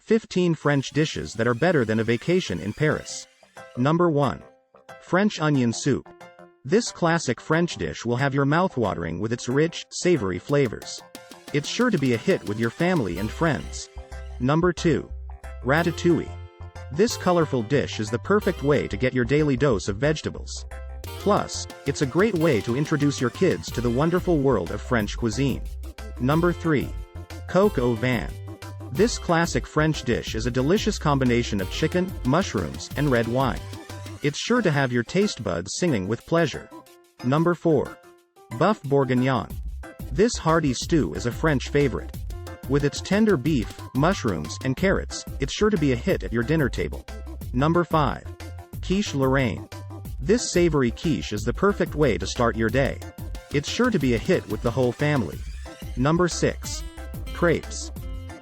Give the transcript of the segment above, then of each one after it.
15 French dishes that are better than a vacation in Paris. Number 1. French onion soup. This classic French dish will have your mouth watering with its rich, savory flavors. It's sure to be a hit with your family and friends. Number 2. Ratatouille. This colorful dish is the perfect way to get your daily dose of vegetables. Plus, it's a great way to introduce your kids to the wonderful world of French cuisine. Number 3. Coq au vin. This classic French dish is a delicious combination of chicken, mushrooms, and red wine. It's sure to have your taste buds singing with pleasure. Number 4. Buffbourguignon. This hearty stew is a French favorite. With its tender beef, mushrooms, and carrots, it's sure to be a hit at your dinner table. Number 5. Quiche Lorraine. This savory quiche is the perfect way to start your day. It's sure to be a hit with the whole family. Number 6. Crepes.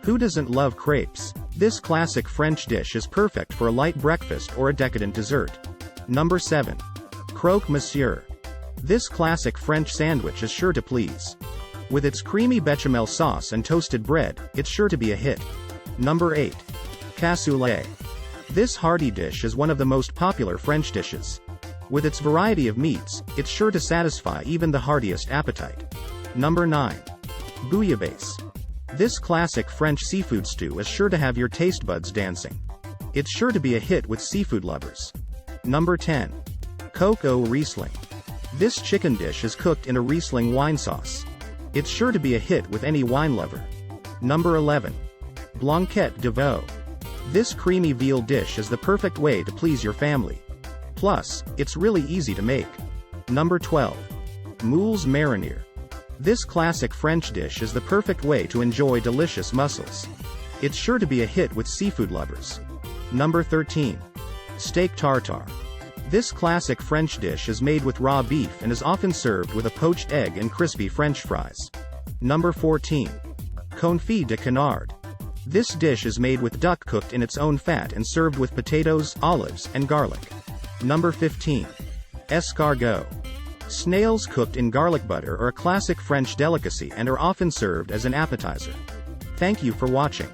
Who doesn't love crepes? This classic French dish is perfect for a light breakfast or a decadent dessert. Number 7. Croak Monsieur. This classic French sandwich is sure to please. With its creamy bechamel sauce and toasted bread, it's sure to be a hit. Number 8. Cassoulet. This hearty dish is one of the most popular French dishes. With its variety of meats, it's sure to satisfy even the heartiest appetite. Number 9. Bouillabaisse. This classic French seafood stew is sure to have your taste buds dancing. It's sure to be a hit with seafood lovers. Number 10. Coco Riesling. This chicken dish is cooked in a Riesling wine sauce. It's sure to be a hit with any wine lover. Number 11. Blancet Devoe. This creamy veal dish is the perfect way to please your family. Plus, it's really easy to make. Number 12. Mools Mariner. This classic French dish is the perfect way to enjoy delicious mussels. It's sure to be a hit with seafood lovers. Number 13. Steak Tartar. This classic French dish is made with raw beef and is often served with a poached egg and crispy French fries. Number 14. Confit de canard. This dish is made with duck cooked in its own fat and served with potatoes, olives, and garlic. Number 15. Escargot. Snails cooked in garlic butter are a classic French delicacy and are often served as an appetizer. Thank you for watching.